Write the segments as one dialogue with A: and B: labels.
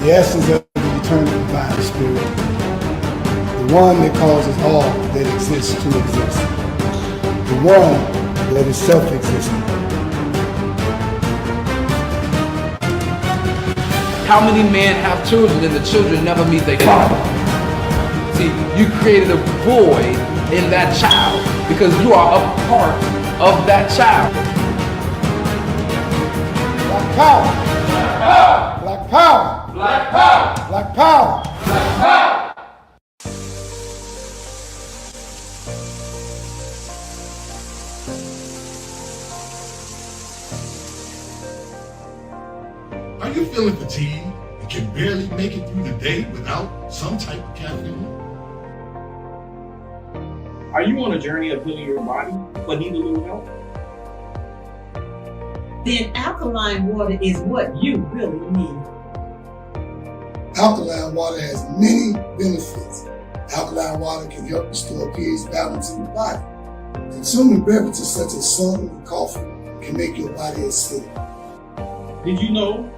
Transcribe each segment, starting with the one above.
A: the essence of the eternal divine spirit, the one that causes all that exists to exist, the one that is self-existent.
B: How many men have children and the children never meet their father? See, you created a void in that child because you are a part of that child.
A: Black power! Black power!
B: Black power!
A: Black power!
B: Black power!
C: Are you feeling fatigued and can barely make it through the day without some type of caffeine?
D: Are you on a journey of healing your body but need a little help?
E: Then alkaline water is what you really need.
A: Alkaline water has many benefits. Alkaline water can help restore pH balance in the body. Consuming beverages such as soda and coffee can make your body acidic.
D: Did you know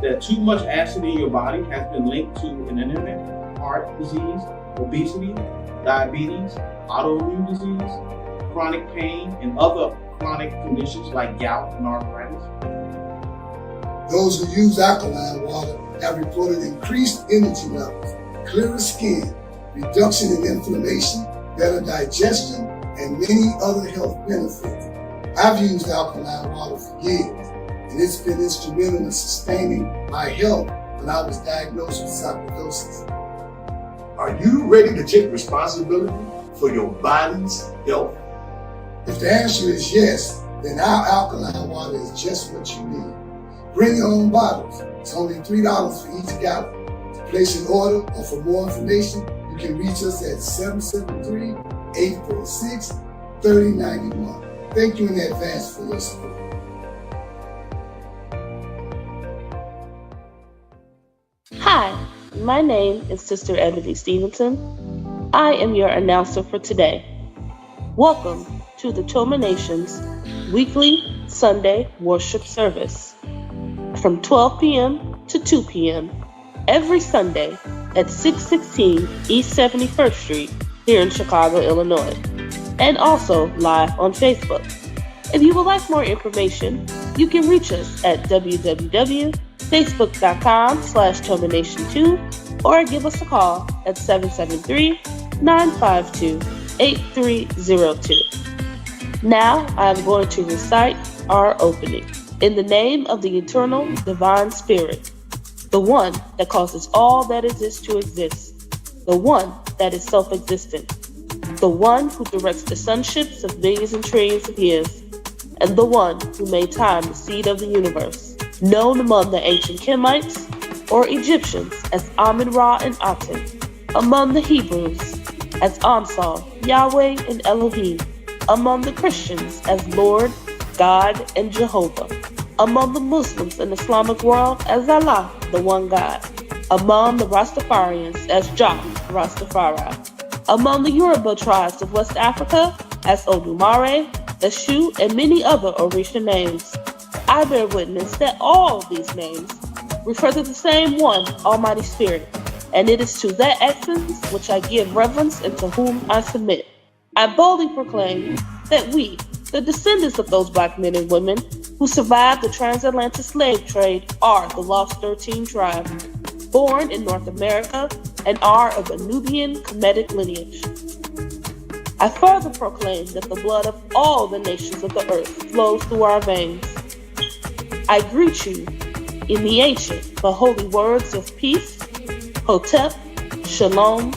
D: that too much acid in your body has been linked to an anemia, heart disease, obesity, diabetes, autoimmune disease, chronic pain, and other chronic conditions like gout and arthritis?
A: Those who use alkaline water have reported increased energy levels, clearer skin, reduction in inflammation, better digestion, and many other health benefits. I've used alkaline water for years, and it's been instrumental in sustaining my health when I was diagnosed with sarcoidosis.
C: Are you ready to take responsibility for your body's health?
A: If the answer is yes, then our alkaline water is just what you need. Bring your own bottles. It's only $3 for each gallon. To place an order or for more information, you can reach us at 773-846-3091. Thank you in advance for your support.
F: Hi, my name is Sister Ebony Stevenson. I am your announcer for today. Welcome to the Toma Nation's weekly Sunday worship service from 12 p.m. to 2 p.m. every Sunday at 616 East 71st Street here in Chicago, Illinois, and also live on Facebook. If you would like more information, you can reach us at www.facebook.com/TomaNation2 or give us a call at 773-952-8302. Now I am going to recite our opening. In the name of the eternal divine spirit, the one that causes all that exists to exist, the one that is self-existent, the one who directs the sunships of billions and trillions of years, and the one who made time the seed of the universe, known among the ancient Kemites or Egyptians as Amun-Ra and Aten, among the Hebrews as Ansar, Yahweh, and Elohim, among the Christians as Lord, God, and Jehovah, among the Muslims and Islamic world as Allah, the one God, among the Rastafarians as Jah Rastafari, among the Yoruba tribes of West Africa as Olumare, Eshu, and many other Orisha names. I bear witness that all these names refer to the same one, Almighty Spirit, and it is to that essence which I give reverence and to whom I submit. I boldly proclaim that we, the descendants of those black men and women who survived the transatlantic slave trade, are the Lost 13 tribe, born in North America and are of a Nubian Kemetic lineage. I further proclaim that the blood of all the nations of the earth flows through our veins. I greet you in the ancient but holy words of peace, Hotep, Shalom,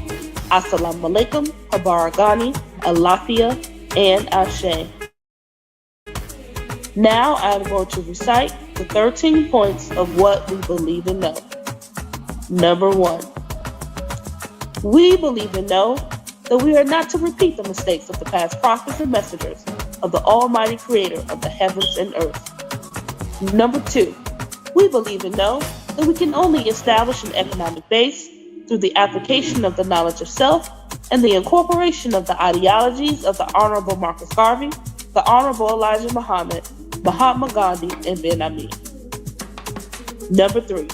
F: Assalamu Alaikum, Habaragani, Alafia, and Ashe. Now I am going to recite the 13 points of what we believe and know. Number 1. We believe and know that we are not to repeat the mistakes of the past prophets and messengers of the Almighty Creator of the heavens and earth. Number 2. We believe and know that we can only establish an economic base through the application of the knowledge of self and the incorporation of the ideologies of the Honorable Marcus Garvey, the Honorable Elijah Muhammad, Mahatma Gandhi, and Ben Ami. Number 3.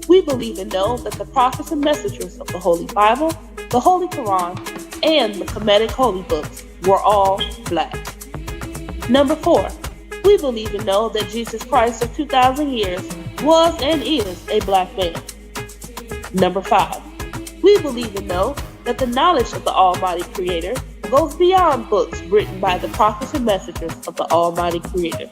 F: We believe and know that the prophets and messengers of the Holy Bible, the Holy Quran, and the Kemetic Holy Books were all black. Number 4, we believe and know that Jesus Christ of 2,000 years was and is a black man. Number 5, we believe and know that the knowledge of the Almighty Creator goes beyond books written by the prophets and messengers of the Almighty Creator.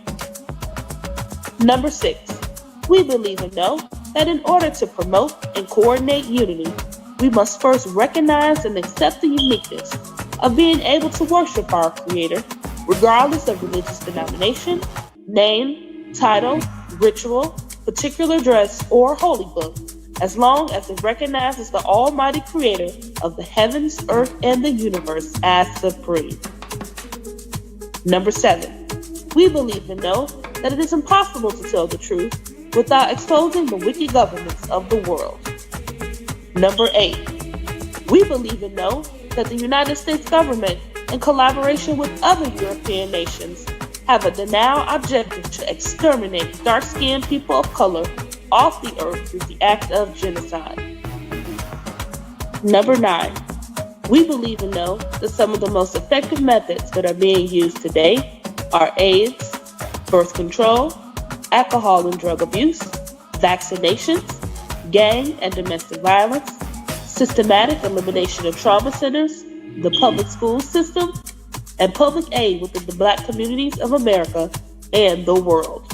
F: Number 6, we believe and know that in order to promote and coordinate unity, we must first recognize and accept the uniqueness of being able to worship our Creator, regardless of religious denomination, name, title, ritual, particular dress, or holy book, as long as it recognizes the Almighty Creator of the heavens, earth, and the universe as supreme. Number 7, we believe and know that it is impossible to tell the truth without exposing the wicked governments of the world. Number 8, we believe and know that the United States government, in collaboration with other European nations, have a denial objective to exterminate dark-skinned people of color off the earth through the act of genocide. Number 9, we believe and know that some of the most effective methods that are being used today are AIDS, birth control, alcohol and drug abuse, vaccinations, gang and domestic violence, systematic elimination of trauma centers, the public school system, and public aid within the black communities of America and the world.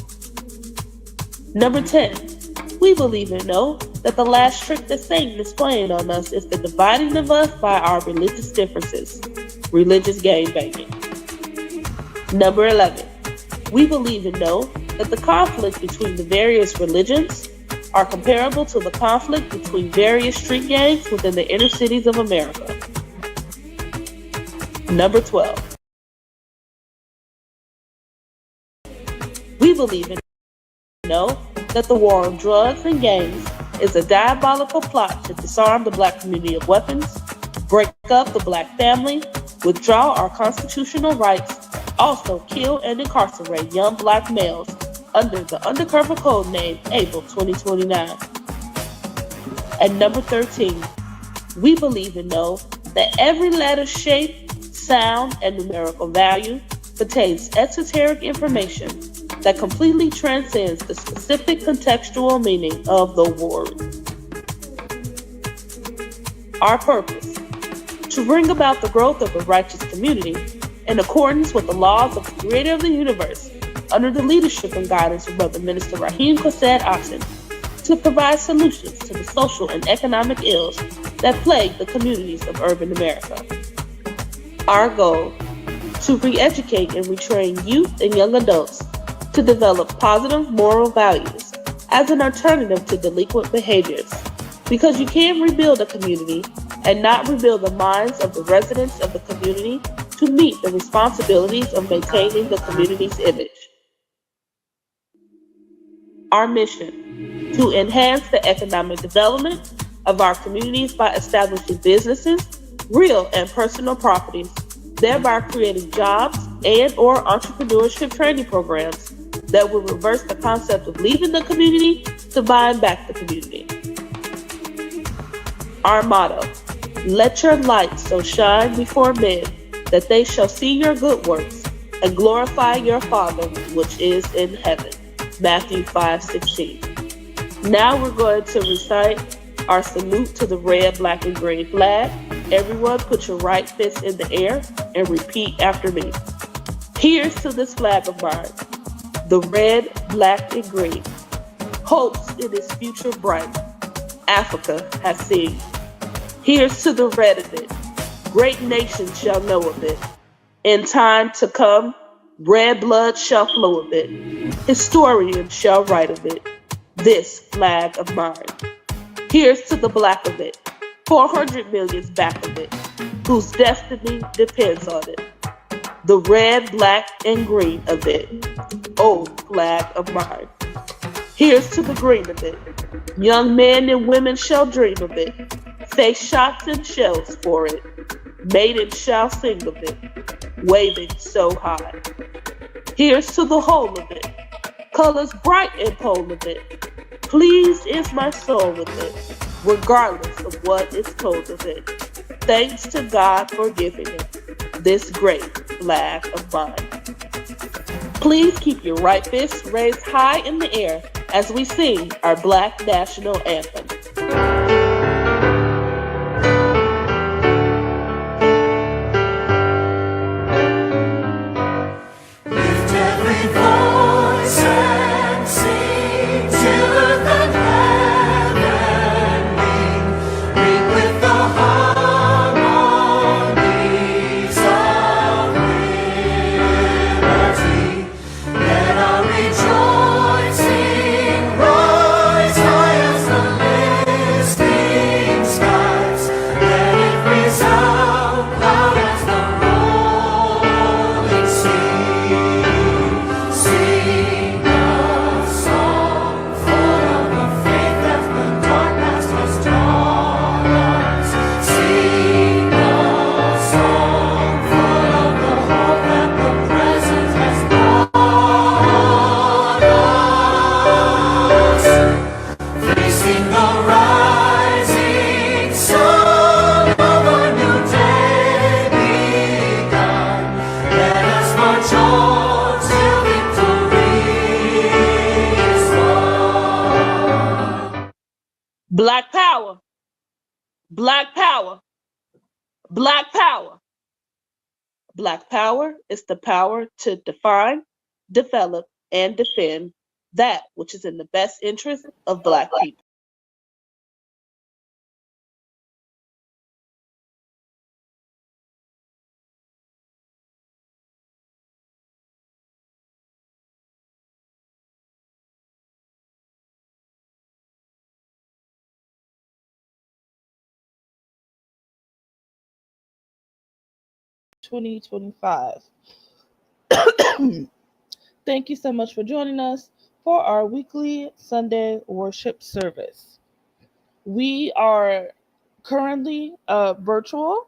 F: Number 10, we believe and know that the last trick that Satan is playing on us is the dividing of us by our religious differences, religious gangbanging. Number 11, we believe and know that the conflict between the various religions are comparable to the conflict between various street gangs within the inner cities of America. Number 12, we believe and know that the war on drugs and gangs is a diabolical plot to disarm the black community of weapons, break up the black family, withdraw our constitutional rights, also kill and incarcerate young black males under the undercover code name April 2029. And number 13, we believe and know that every letter, shape, sound, and numerical value contains esoteric information that completely transcends the specific contextual meaning of the word. Our purpose: to bring about the growth of a righteous community in accordance with the laws of the Creator of the universe, under the leadership and guidance of Brother Minister Raheem Quasad Oxen, to provide solutions to the social and economic ills that plague the communities of urban America. Our goal: to re-educate and retrain youth and young adults to develop positive moral values as an alternative to delinquent behaviors, because you can't rebuild a community and not rebuild the minds of the residents of the community to meet the responsibilities of maintaining the community's image. Our mission: to enhance the economic development of our communities by establishing businesses, real and personal properties, thereby creating jobs and/or entrepreneurship training programs that will reverse the concept of leaving the community to buying back the community. Our motto: let your light so shine before men that they shall see your good works and glorify your Father which is in heaven. Matthew 5:16. Now we're going to recite our salute to the red, black, and green flag. Everyone put your right fist in the air and repeat after me. Here's to this flag of mine, the red, black, and green. Hopes in its future bright, Africa has seen. Here's to the red of it, great nations shall know of it. In time to come, red blood shall flow of it. Historians shall write of it, this flag of mine. Here's to the black of it, 400 million's back of it, whose destiny depends on it. The red, black, and green of it, old flag of mine. Here's to the green of it, young men and women shall dream of it, face shots and shells for it, maidens shall sing of it, waving so high. Here's to the whole of it, colors bright and pole of it, Pleased is my soul with it, regardless of what is told of it. Thanks to God for giving it this great flag of mine. Please keep your right fist raised high in the air as we sing our Black National Anthem. Black power, black power, black power. Black power is the power to define, develop, and defend that which is in the best interest of Black people. (2025). Thank you so much for joining us for our weekly Sunday worship service. We are currently virtual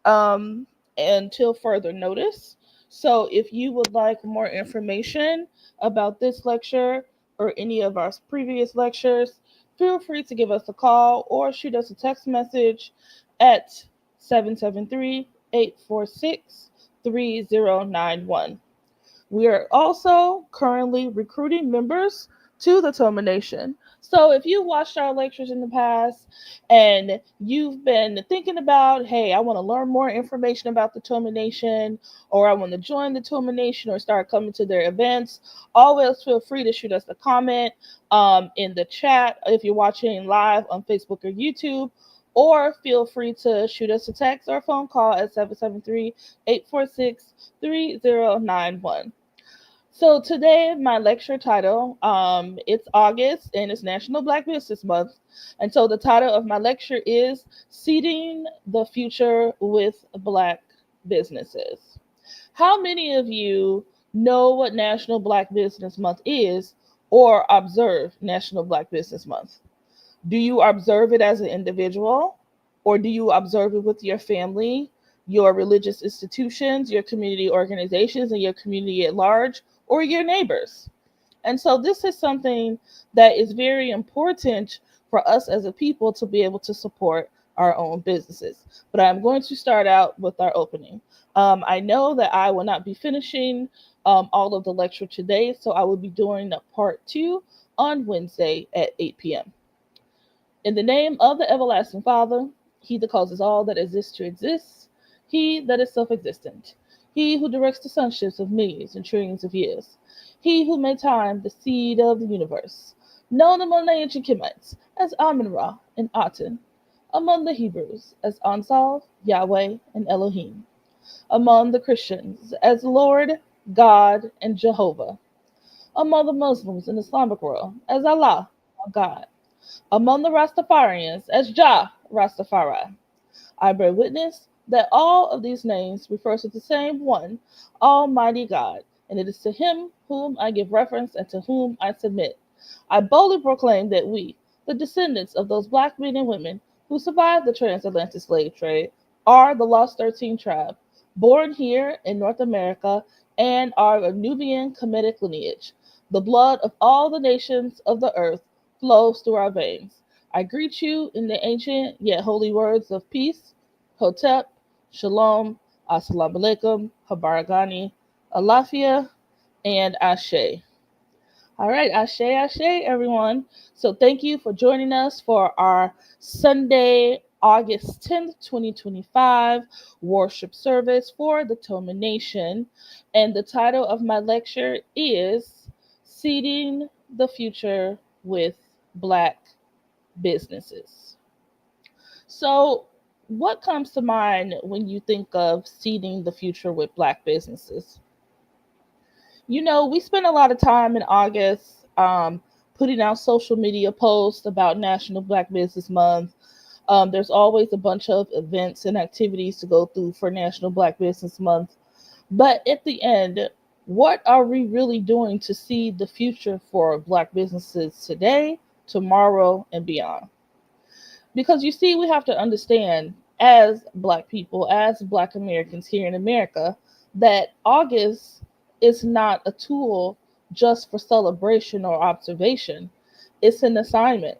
F: until further notice. So if you would like more information about this lecture or any of our previous lectures, feel free to give us a call or shoot us a text message at 773-846-3091. We are also currently recruiting members to the Toma Nation. So if you watched our lectures in the past and you've been thinking about, hey, I want to learn more information about the Toma Nation, or I want to join the Toma Nation or start coming to their events, always feel free to shoot us a comment in the chat if you're watching live on Facebook or YouTube, or feel free to shoot us a text or a phone call at 773-846-3091. So today, my lecture title, it's August and it's National Black Business Month. And so the title of my lecture is Seeding the Future with Black Businesses. How many of you know what National Black Business Month is or observe National Black Business Month? Do you observe it as an individual, or do you observe it with your family, your religious institutions, your community organizations, and your community at large, or your neighbors? And so this is something that is very important for us as a people to be able to support our own businesses. But I'm going to start out with our opening. I know that I will not be finishing all of the lecture today, so I will be doing a part 2 on Wednesday at 8 p.m. In the name of the everlasting Father, he that causes all that exists to exist, he that is self-existent, he who directs the sonships of millions and trillions of years, he who made time the seed of the universe, known among the ancient Kemites as Amun-Ra and Aten, among the Hebrews as Ansav, Yahweh, and Elohim, among the Christians as Lord, God, and Jehovah, among the Muslims and Islamic world as Allah, God, among the Rastafarians as Jah Rastafari. I bear witness that all of these names refer to the same one, Almighty God, and it is to him whom I give reference and to whom I submit. I boldly proclaim that we, the descendants of those black men and women who survived the transatlantic slave trade, are the Lost 13 tribe, born here in North America, and are a Nubian Kemetic lineage. The blood of all the nations of the earth flows through our veins. I greet you in the ancient yet holy words of peace, Hotep, Shalom, Assalamu alaikum, Habaragani, Alafia, and Ashe. All right, Ashe, Ashe, everyone. So thank you for joining us for our Sunday, August 10th, 2025 worship service for the Toma Nation. And the title of my lecture is Seeding the Future with Black Businesses. So, what comes to mind when you think of seeding the future with Black businesses? You know, we spent a lot of time in August putting out social media posts about National Black Business Month. There's always a bunch of events and activities to go through for National Black Business Month. But at the end, what are we really doing to see the future for Black businesses today, tomorrow, and beyond? Because you see, we have to understand as Black people, as Black Americans here in America, that August is not a tool just for celebration or observation. It's an assignment.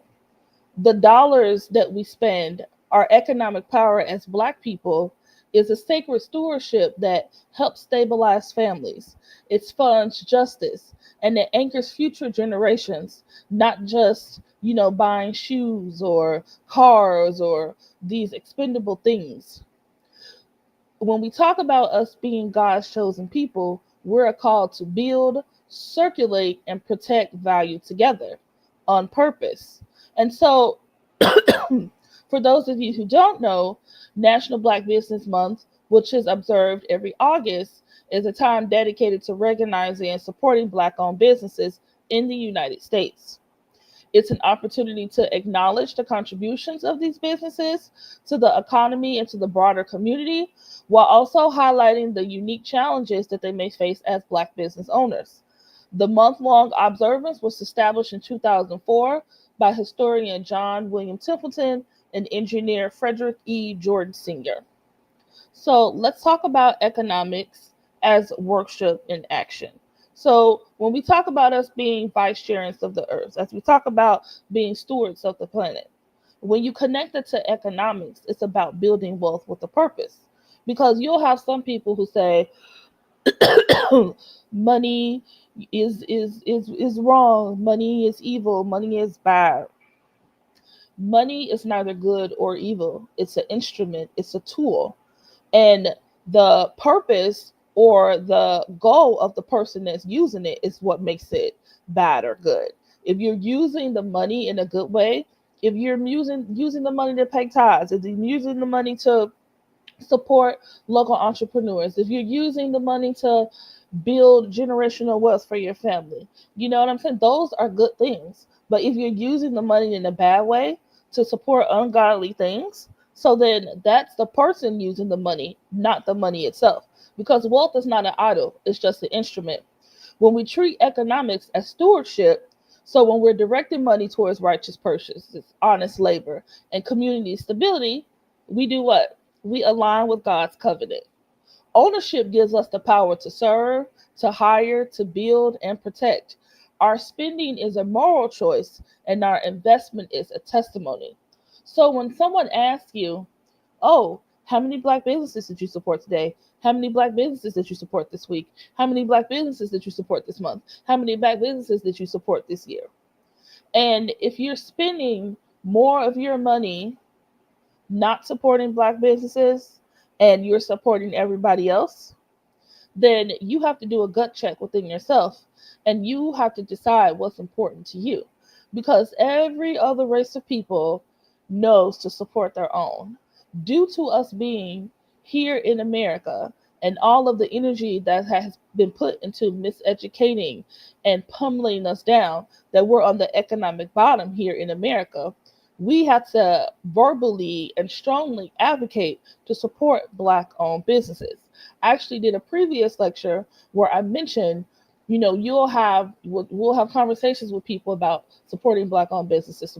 F: The dollars that we spend, our economic power as Black people, is a sacred stewardship that helps stabilize families. It funds justice and it anchors future generations, not just, buying shoes or cars or these expendable things. When we talk about us being God's chosen people, we're called to build, circulate, and protect value together on purpose. And so, for those of you who don't know, National Black Business Month, which is observed every August, is a time dedicated to recognizing and supporting Black-owned businesses in the United States. It's an opportunity to acknowledge the contributions of these businesses to the economy and to the broader community, while also highlighting the unique challenges that they may face as Black business owners. The month-long observance was established in 2004 by historian John William Templeton and engineer Frederick E. Jordan Sr. So let's talk about economics as worship in action. So when we talk about us being vicegerents of the earth, as we talk about being stewards of the planet, when you connect it to economics, it's about building wealth with a purpose. Because you'll have some people who say money is wrong, money is evil, money is bad. Money is neither good or evil. It's an instrument, it's a tool. And the purpose or the goal of the person that's using it is what makes it bad or good. If you're using the money in a good way, if you're using the money to pay tithes, if you're using the money to support local entrepreneurs, if you're using the money to build generational wealth for your family, you know what I'm saying? Those are good things. But if you're using the money in a bad way to support ungodly things, so then that's the person using the money, not the money itself. Because wealth is not an idol, it's just an instrument. When we treat economics as stewardship, so when we're directing money towards righteous purchases, honest labor, and community stability, we do what? We align with God's covenant. Ownership gives us the power to serve, to hire, to build, and protect. Our spending is a moral choice, and our investment is a testimony. So when someone asks you, oh, how many Black businesses did you support today? How many Black businesses did you support this week? How many Black businesses did you support this month? How many Black businesses did you support this year? And if you're spending more of your money not supporting Black businesses and you're supporting everybody else, then you have to do a gut check within yourself and you have to decide what's important to you, because every other race of people knows to support their own. Due to us being here in America and all of the energy that has been put into miseducating and pummeling us down, that we're on the economic bottom here in America, we have to verbally and strongly advocate to support Black-owned businesses. I actually did a previous lecture where I mentioned, we'll have conversations with people about supporting Black-owned businesses,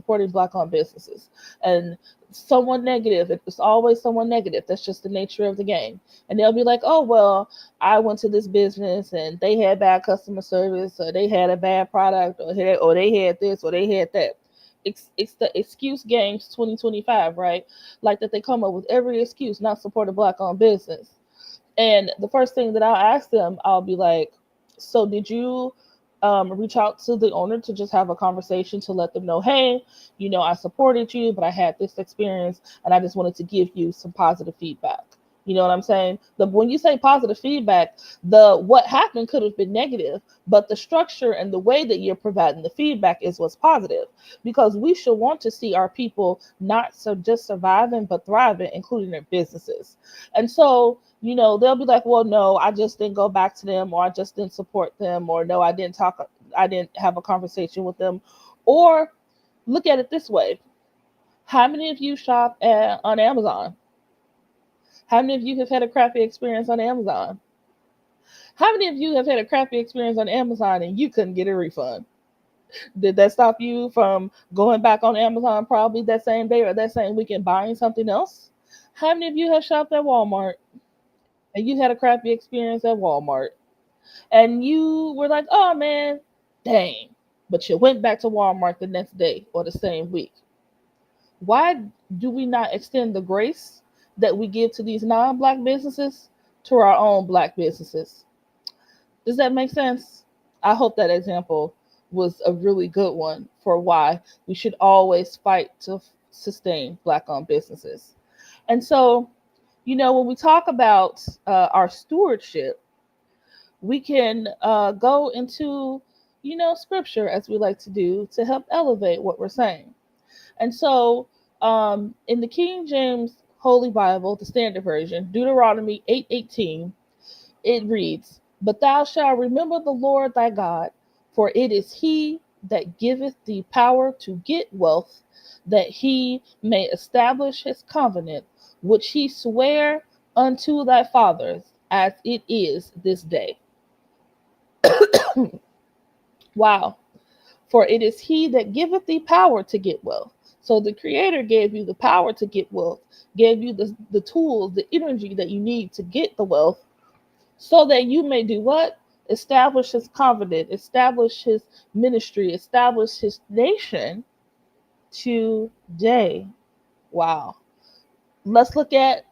F: and someone negative. It's always someone negative. That's just the nature of the game. And they'll be like, oh, well, I went to this business and they had bad customer service, or they had a bad product, or they had this, or they had that. it's the excuse games 2025, right? Like that they come up with every excuse not support a black owned business. And the first thing that I'll ask them, I'll be like, so did you reach out to the owner to just have a conversation to let them know, hey, I supported you, but I had this experience and I just wanted to give you some positive feedback. You know what I'm saying? When you say positive feedback, what happened could have been negative, but the structure and the way that you're providing the feedback is what's positive, because we should want to see our people not just surviving, but thriving, including their businesses. And so, they'll be like, well, no, I just didn't go back to them, or I just didn't support them, or no, I didn't have a conversation with them. Or look at it this way. How many of you shop on Amazon? How many of you have had a crappy experience on Amazon? How many of you have had a crappy experience on Amazon and you couldn't get a refund? Did that stop you from going back on Amazon probably that same day or that same weekend buying something else? How many of you have shopped at Walmart and you had a crappy experience at Walmart and you were like, oh man, dang, but you went back to Walmart the next day or the same week? Why do we not extend the grace that we give to these non-black businesses to our own black businesses? Does that make sense? I hope that example was a really good one for why we should always fight to sustain black-owned businesses. And so, when we talk about our stewardship, we can go into, scripture, as we like to do, to help elevate what we're saying. And so, in the King James Holy Bible, the Standard Version, Deuteronomy 8:18, it reads, but thou shalt remember the Lord thy God, for it is he that giveth thee power to get wealth, that he may establish his covenant, which he sware unto thy fathers, as it is this day. Wow. For it is he that giveth thee power to get wealth. So the Creator gave you the power to get wealth, gave you the tools, the energy that you need to get the wealth, so that you may do what? Establish his covenant, establish his ministry, establish his nation today. Wow. Let's look at,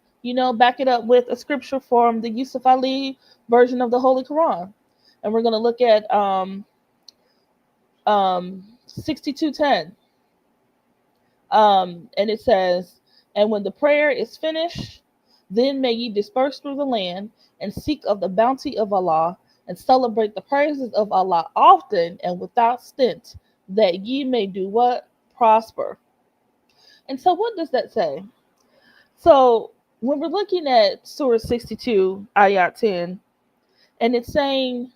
F: back it up with a scripture from the Yusuf Ali version of the Holy Quran. And we're going to look at 62:10. And it says, and when the prayer is finished, then may ye disperse through the land and seek of the bounty of Allah and celebrate the praises of Allah often and without stint, that ye may do what? Prosper. And so what does that say? So when we're looking at Surah 62, Ayat 10, and it's saying,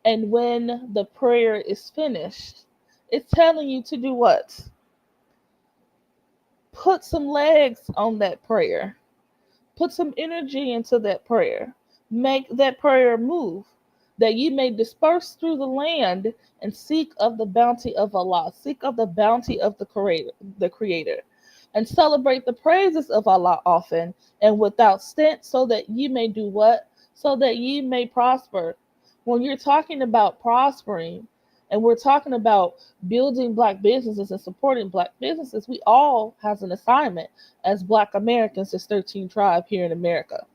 F: and when the prayer is finished, it's telling you to do what? Put some legs on that prayer. Put some energy into that prayer. Make that prayer move, that ye may disperse through the land and seek of the bounty of Allah, seek of the bounty of the Creator, and celebrate the praises of Allah often and without stint, so that ye may do what? So that ye may prosper. When you're talking about prospering, and we're talking about building Black businesses and supporting Black businesses, we all have an assignment as Black Americans, as 13 Tribe here in America.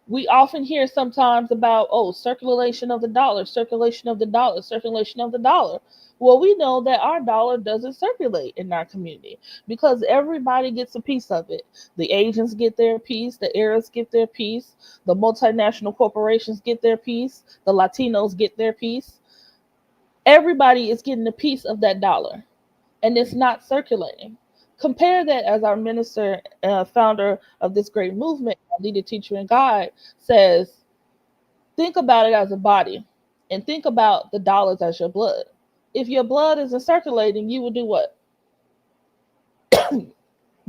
F: We often hear sometimes about, circulation of the dollar, circulation of the dollar, circulation of the dollar. Well, we know that our dollar doesn't circulate in our community because everybody gets a piece of it. The Asians get their piece, the Arabs get their piece, the multinational corporations get their piece, the Latinos get their piece. Everybody is getting a piece of that dollar, and it's not circulating. Compare that, as our minister, founder of this great movement, leader, teacher, and guide, says, think about it as a body, and think about the dollars as your blood. If your blood isn't circulating, you will do what?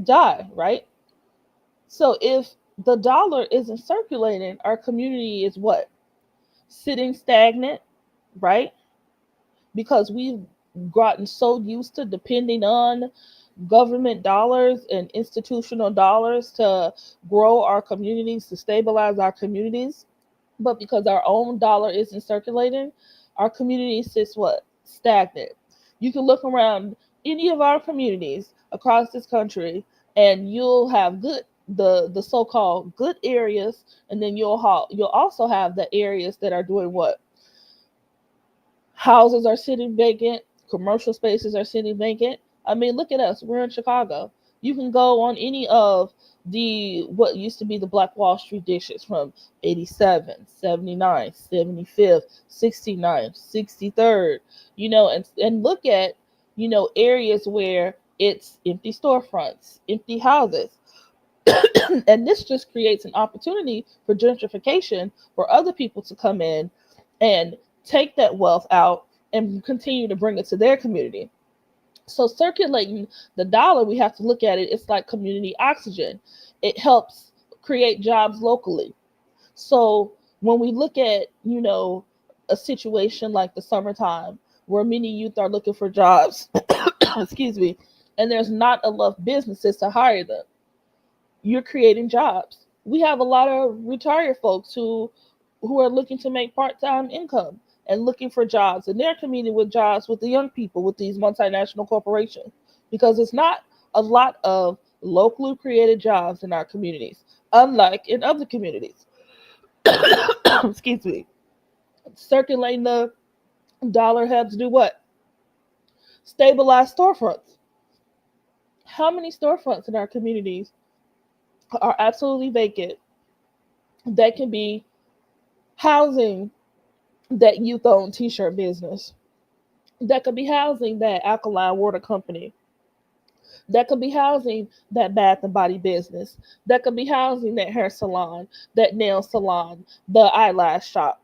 F: Die, right? So if the dollar isn't circulating, our community is what? Sitting stagnant, right? Because we've gotten so used to depending on government dollars and institutional dollars to grow our communities, to stabilize our communities. But because our own dollar isn't circulating, our community sits what? Stagnant. You can look around any of our communities across this country, and you'll have the so-called good areas, and then you'll also have the areas that are doing what? Houses are sitting vacant, commercial spaces are sitting vacant. I mean, look at us. We're in Chicago. You can go on any of the what used to be the Black Wall Street districts from 87, 79, 75th, 69, 63rd, and look at, areas where it's empty storefronts, empty houses. And this just creates an opportunity for gentrification for other people to come in and take that wealth out and continue to bring it to their community. So circulating the dollar, we have to look at it, it's like community oxygen. It helps create jobs locally. So when we look at, a situation like the summertime where many youth are looking for jobs, excuse me, and there's not enough businesses to hire them, you're creating jobs. We have a lot of retired folks who are looking to make part-time income and looking for jobs, and they're competing with jobs with the young people with these multinational corporations, because it's not a lot of locally created jobs in our communities, unlike in other communities. Excuse me. Circulating the dollar helps do what? Stabilize storefronts. How many storefronts in our communities are absolutely vacant that can be housing that youth-owned t-shirt business, that could be housing that alkaline water company, that could be housing that bath and body business, that could be housing that hair salon, that nail salon, the eyelash shop,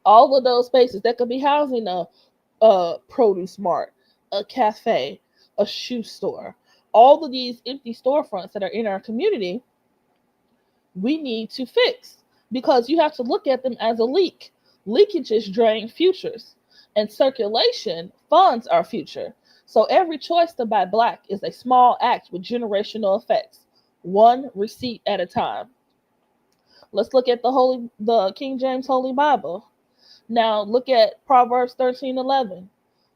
F: all of those spaces that could be housing a produce mart, a cafe, a shoe store. All of these empty storefronts that are in our community, we need to fix, because you have to look at them as a leak. Leakages drain futures, and circulation funds our future. So every choice to buy black is a small act with generational effects, one receipt at a time. Let's look at the King James Holy Bible. Now look at Proverbs 13:11.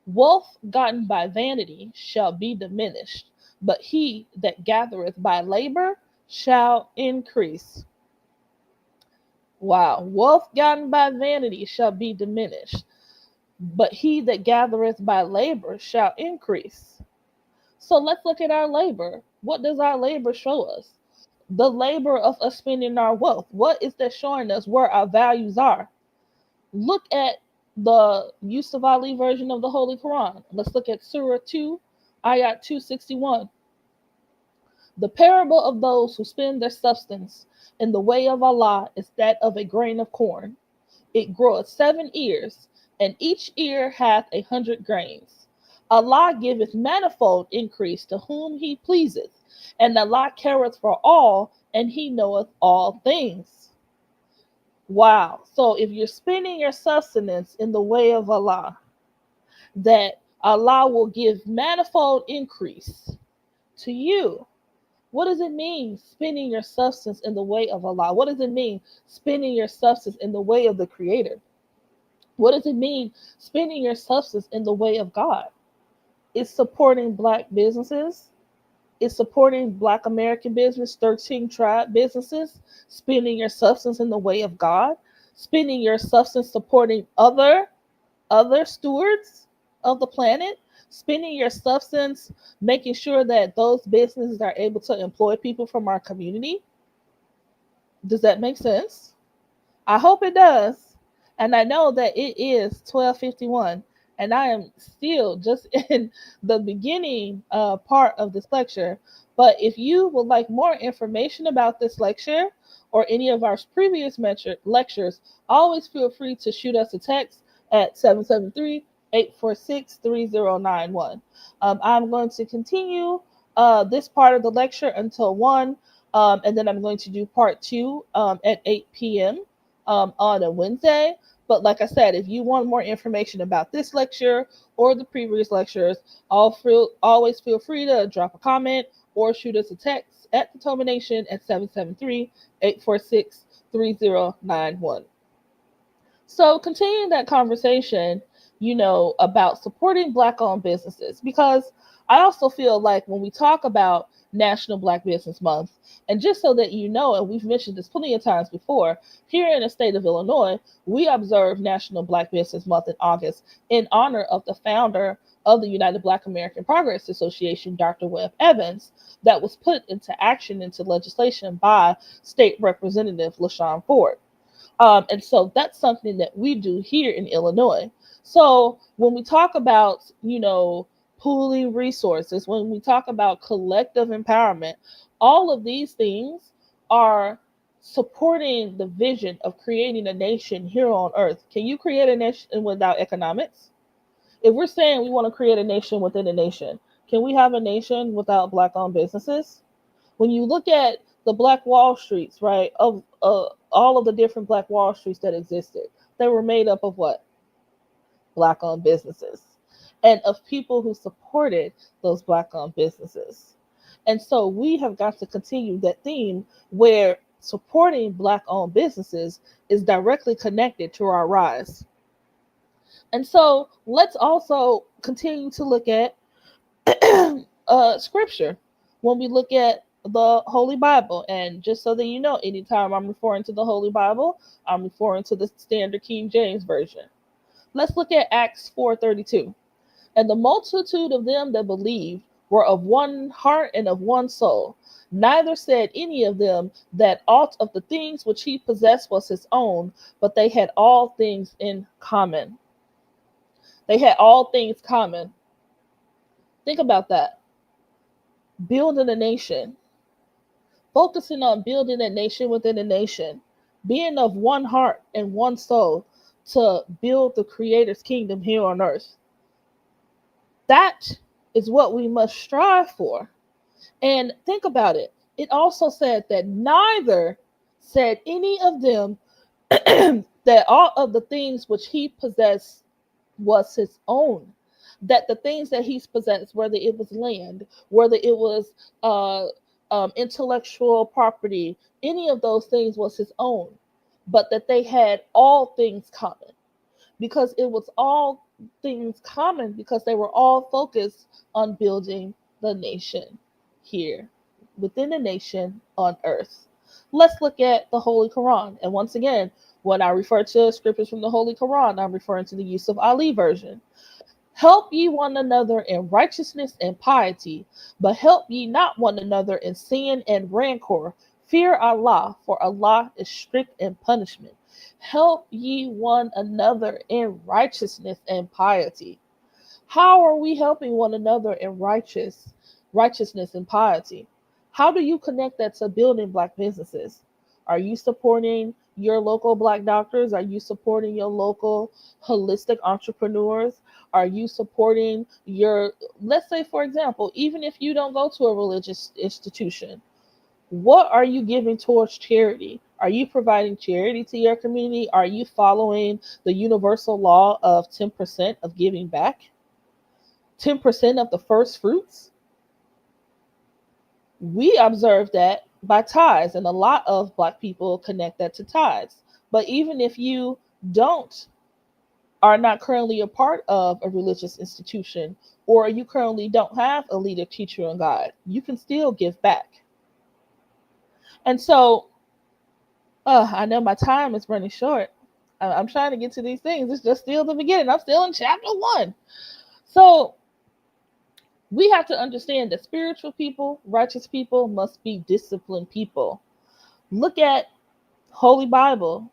F: Wealth gotten by vanity shall be diminished, but he that gathereth by labor shall increase. Wow. Wealth gotten by vanity shall be diminished, but he that gathereth by labor shall increase. So let's look at our labor. What does our labor show us? The labor of us spending our wealth. What is that showing us where our values are? Look at the Yusuf Ali version of the Holy Quran. Let's look at Surah 2, Ayat 261. The parable of those who spend their substance in the way of Allah is that of a grain of corn. It groweth 7 ears, and each ear hath 100 grains. Allah giveth manifold increase to whom he pleaseth, and Allah careth for all, and he knoweth all things. Wow. So if you're spending your sustenance in the way of Allah, that Allah will give manifold increase to you. What does it mean, spending your substance in the way of Allah? What does it mean, spending your substance in the way of the Creator? What does it mean, spending your substance in the way of God? It's supporting Black businesses. It's supporting Black American business, 13 tribe businesses, spending your substance in the way of God, spending your substance supporting other stewards of the planet, spending your substance making sure that those businesses are able to employ people from our community. Does that make sense? I hope it does. And I know that it is 12:51, and I am still just in the beginning part of this lecture. But if you would like more information about this lecture or any of our previous lectures, always feel free to shoot us a text at 773-846-3091. I'm going to continue this part of the lecture until 1, and then I'm going to do part 2 at 8 p.m. On a Wednesday. But like I said, if you want more information about this lecture or the previous lectures, always feel free to drop a comment or shoot us a text at the Toma Nation at 773-846-3091. So continuing that conversation, about supporting Black-owned businesses, because I also feel like when we talk about National Black Business Month, and just so that you know, and we've mentioned this plenty of times before, here in the state of Illinois, we observe National Black Business Month in August in honor of the founder of the United Black American Progress Association, Dr. Webb Evans, that was put into action, into legislation by State Representative LaShawn Ford. And so that's something that we do here in Illinois. So when we talk about, pooling resources, when we talk about collective empowerment, all of these things are supporting the vision of creating a nation here on earth. Can you create a nation without economics? If we're saying we want to create a nation within a nation, can we have a nation without Black-owned businesses? When you look at the Black Wall Streets, right, of all of the different Black Wall Streets that existed, they were made up of what? Black-owned businesses, and of people who supported those Black-owned businesses. And so we have got to continue that theme where supporting Black-owned businesses is directly connected to our rise. And so let's also continue to look at scripture when we look at the Holy Bible. And just so that you know, anytime I'm referring to the Holy Bible, I'm referring to the Standard King James Version. Let's look at Acts 4:32. And the multitude of them that believed were of one heart and of one soul. Neither said any of them that aught of the things which he possessed was his own, but they had all things in common. They had all things common. Think about that. Building a nation. Focusing on building a nation within a nation. Being of one heart and one soul to build the Creator's kingdom here on earth. That is what we must strive for. And think about it. It also said that neither said any of them that all of the things which he possessed was his own. That the things that he's possessed, whether it was land, whether it was intellectual property, any of those things was his own, but that they had all things common, because it was all things common because they were all focused on building the nation here within the nation on earth. Let's look at the Holy Quran. And once again, when I refer to scriptures from the Holy Quran, I'm referring to the Yusuf Ali version. Help ye one another in righteousness and piety, but help ye not one another in sin and rancor. Fear Allah, for Allah is strict in punishment. Help ye one another in righteousness and piety. How are we helping one another in righteousness and piety? How do you connect that to building Black businesses? Are you supporting your local Black doctors? Are you supporting your local holistic entrepreneurs? Are you supporting your, let's say, for example, even if you don't go to a religious institution, what are you giving towards charity? Are you providing charity to your community? Are you following the universal law of 10% of giving back? 10% of the first fruits? We observe that by tithes, and a lot of Black people connect that to tithes. But even if you are not currently a part of a religious institution, or you currently don't have a leader, teacher, and guide, you can still give back. And so, I know my time is running short. I'm trying to get to these things. It's just still the beginning. I'm still in chapter 1. So we have to understand that spiritual people, righteous people, must be disciplined people. Look at Holy Bible.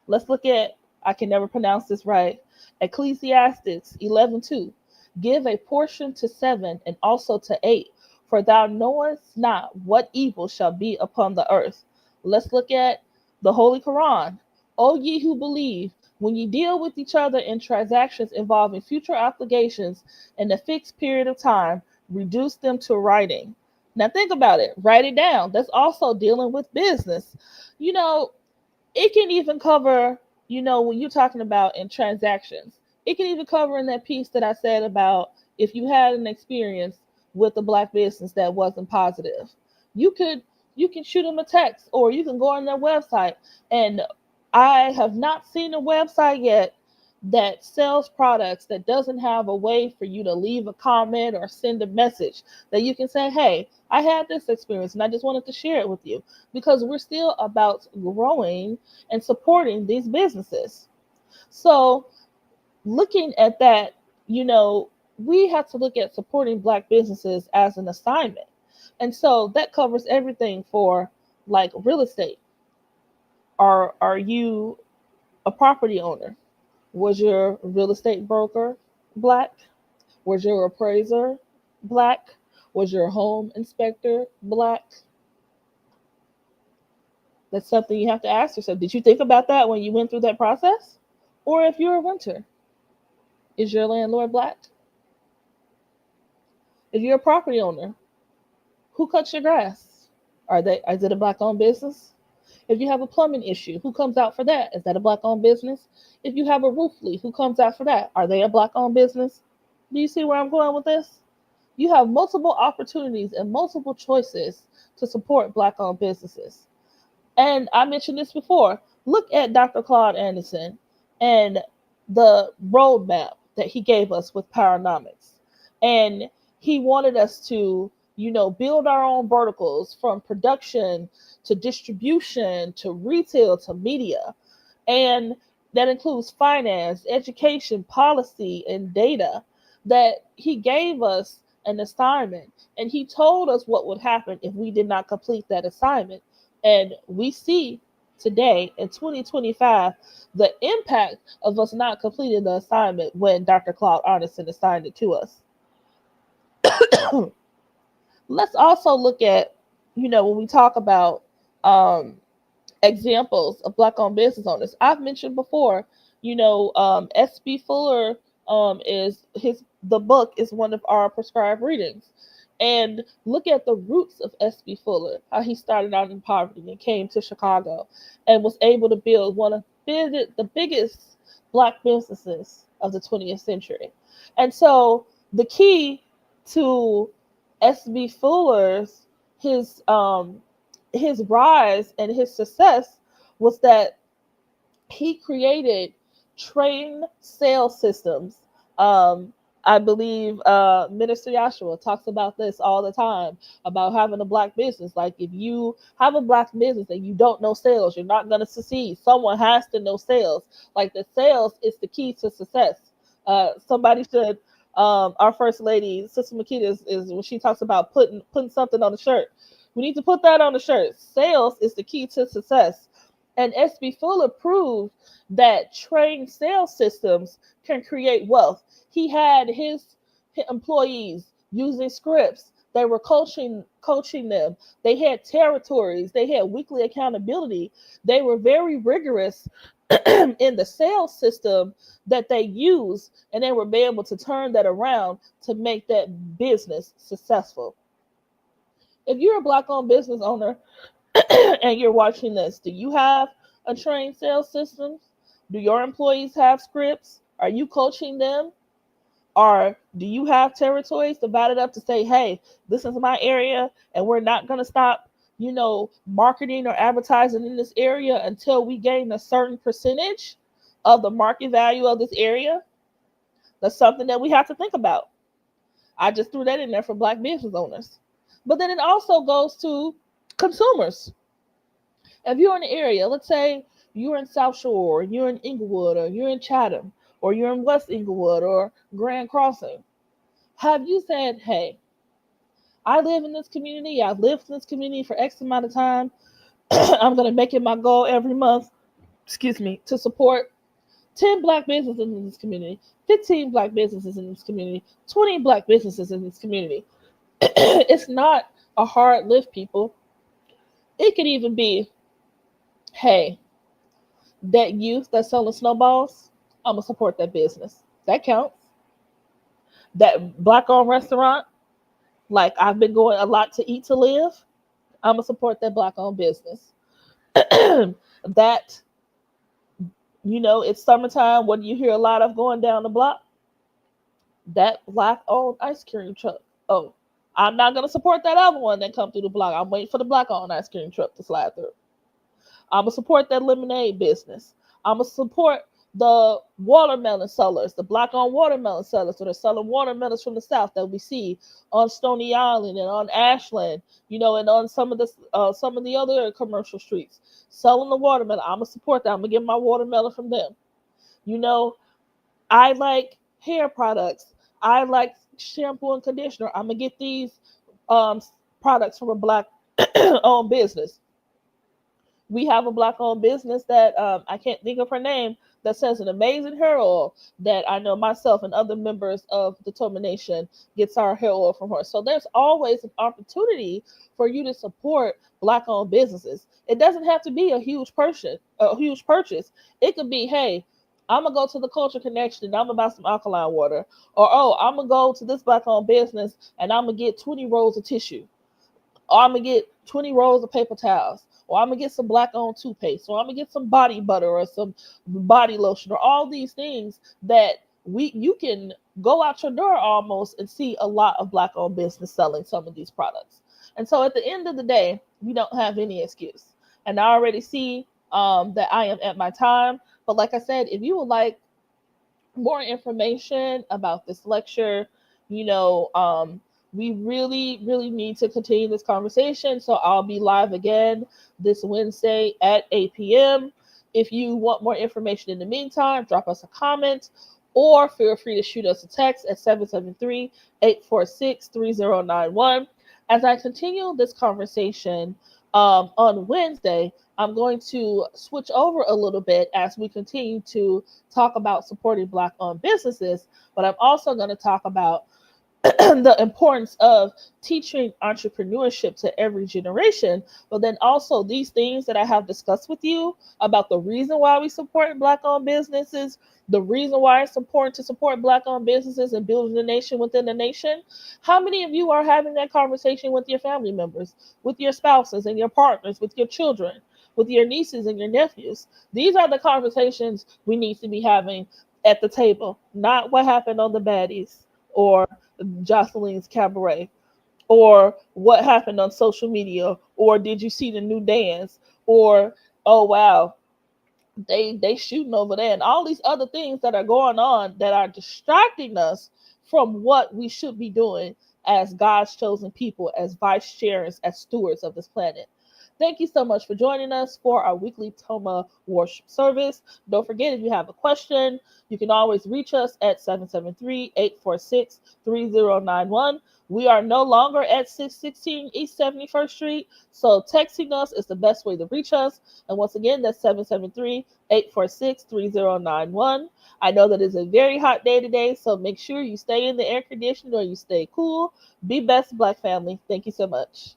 F: Let's look at, I can never pronounce this right, Ecclesiastes 11:2. Give a portion to 7 and also to 8, for thou knowest not what evil shall be upon the earth. Let's look at the Holy Quran. O ye who believe, when ye deal with each other in transactions involving future obligations in a fixed period of time, reduce them to writing. Now think about it. Write it down. That's also dealing with business. It can even cover, when you're talking about in transactions, it can even cover in that piece that I said about if you had an experience with a Black business that wasn't positive. You can shoot them a text, or you can go on their website. And I have not seen a website yet that sells products that doesn't have a way for you to leave a comment or send a message that you can say, hey, I had this experience and I just wanted to share it with you, because we're still about growing and supporting these businesses. So looking at that, we have to look at supporting Black businesses as an assignment. And so that covers everything for like real estate. Are you a property owner? Was your real estate broker Black? Was your appraiser Black? Was your home inspector Black? That's something you have to ask yourself. Did you think about that when you went through that process? Or if you're a renter, is your landlord Black? If you're a property owner, who cuts your grass? Is it a Black-owned business? If you have a plumbing issue, who comes out for that? Is that a Black-owned business? If you have a roof leak, who comes out for that? Are they a Black-owned business? Do you see where I'm going with this? You have multiple opportunities and multiple choices to support Black-owned businesses. And I mentioned this before. Look at Dr. Claude Anderson and the roadmap that he gave us with Powernomics. And he wanted us to, build our own verticals, from production to distribution to retail to media. And that includes finance, education, policy, and data. That he gave us an assignment, and he told us what would happen if we did not complete that assignment. And we see today in 2025 the impact of us not completing the assignment when Dr. Claude Anderson assigned it to us. Let's also look at, when we talk about examples of Black-owned business owners. I've mentioned before, S.B. Fuller the book is one of our prescribed readings. And look at the roots of S.B. Fuller, how he started out in poverty and came to Chicago and was able to build one of the biggest Black businesses of the 20th century. And so the key to S.B. Fuller's his rise and his success was that he created trained sales systems. I believe Minister Yahshua talks about this all the time, about having a Black business. Like, if you have a Black business and you don't know sales, you're not going to succeed. Someone has to know sales. Like, the sales is the key to success. Somebody should, our First Lady, Sister Makita, is when she talks about putting something on the shirt. We need to put that on the shirt. Sales is the key to success. And S.B. Fuller proved that trained sales systems can create wealth. He had his employees using scripts. They were coaching them. They had territories. They had weekly accountability. They were very rigorous in the sales system that they used, and they were able to turn that around to make that business successful. If you're a Black-owned business owner and you're watching this, do you have a trained sales system? Do your employees have scripts? Are you coaching them? Or do you have territories divided up to say, hey, this is my area, and we're not going to stop, marketing or advertising in this area until we gain a certain percentage of the market value of this area? That's something that we have to think about. I just threw that in there for Black business owners. But then it also goes to consumers. If you're in the area, let's say you're in South Shore, or you're in Inglewood, or you're in Chatham, or you're in West Inglewood or Grand Crossing, have you said, hey, I live in this community, I've lived in this community for X amount of time, I'm going to make it my goal every month, to support 10 Black businesses in this community, 15 Black businesses in this community, 20 Black businesses in this community. It's not a hard lift, people. It could even be, hey, that youth that's selling snowballs, I'm going to support that business. That counts. That Black-owned restaurant, like I've been going a lot to Eat to Live, I'm going to support that Black-owned business. That, it's summertime. What do you hear a lot of going down the block? That Black-owned ice cream truck. Oh, I'm not going to support that other one that come through the block. I'm waiting for the Black-owned ice cream truck to slide through. I'm going to support that lemonade business. I'm going to support the watermelon sellers, the black-owned watermelon sellers that are selling watermelons from the South that we see on Stony Island and on Ashland, and on some of the other commercial streets, selling the watermelon. I'm gonna support that. I'm gonna get my watermelon from them. I like hair products. I like shampoo and conditioner. I'm gonna get these products from a black-owned business. We have a black-owned business that I can't think of her name, that sells an amazing hair oil that I know myself and other members of the Toma Nation gets our hair oil from her. So there's always an opportunity for you to support black-owned businesses. It doesn't have to be a huge purchase. It could be, hey, I'm gonna go to the Culture Connection and I'm gonna buy some alkaline water, or I'm gonna go to this black-owned business and I'm gonna get 20 rolls of tissue, or I'm gonna get 20 rolls of paper towels, or I'm gonna get some black-owned toothpaste, or I'm gonna get some body butter or some body lotion, or all these things that you can go out your door almost and see a lot of black-owned business selling some of these products. And so at the end of the day, we don't have any excuse. And I already see that I am at my time. But like I said, if you would like more information about this lecture, we really, really need to continue this conversation. So I'll be live again this Wednesday at 8 p.m. If you want more information in the meantime, drop us a comment or feel free to shoot us a text at 773-846-3091. As I continue this conversation on Wednesday, I'm going to switch over a little bit as we continue to talk about supporting Black-owned businesses, but I'm also going to talk about the importance of teaching entrepreneurship to every generation, but then also these things that I have discussed with you about the reason why we support Black-owned businesses, the reason why it's important to support Black-owned businesses and building the nation within the nation. How many of you are having that conversation with your family members, with your spouses and your partners, with your children, with your nieces and your nephews? These are the conversations we need to be having at the table, not what happened on the baddies or Jocelyn's Cabaret, or what happened on social media, or did you see the new dance, or oh wow, they shooting over there, and all these other things that are going on that are distracting us from what we should be doing as God's chosen people, as vice chairs, as stewards of this planet. Thank you so much for joining us for our weekly Toma worship service. Don't forget, if you have a question, you can always reach us at 773-846-3091. We are no longer at 616 East 71st Street, so texting us is the best way to reach us. And once again, that's 773-846-3091. I know that it's a very hot day today, so make sure you stay in the air conditioner or you stay cool. Be best, Black family. Thank you so much.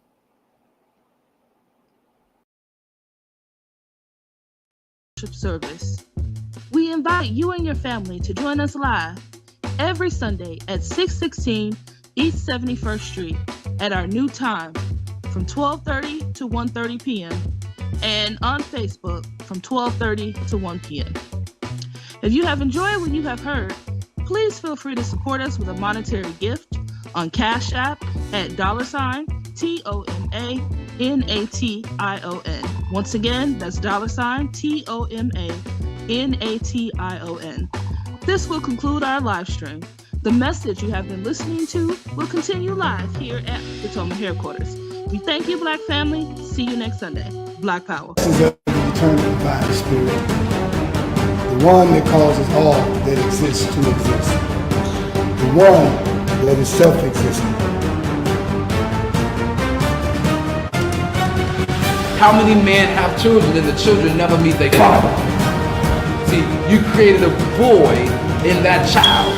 F: Service. We invite you and your family to join us live every Sunday at 616 East 71st Street at our new time from 12:30 to 1:30 p.m. and on Facebook from 12:30 to 1 p.m. If you have enjoyed what you have heard, please feel free to support us with a monetary gift on Cash App at $TOMANATION. Once again, that's $TOMANATION. This will conclude our live stream. The message you have been listening to will continue live here at the Toma headquarters. We thank you, Black family. See you next Sunday. Black Power.
A: This is the eternal divine spirit, the one that causes all that exists to exist, the one that is self-existent.
B: How many men have children and the children never meet their father? See, you created a void in that child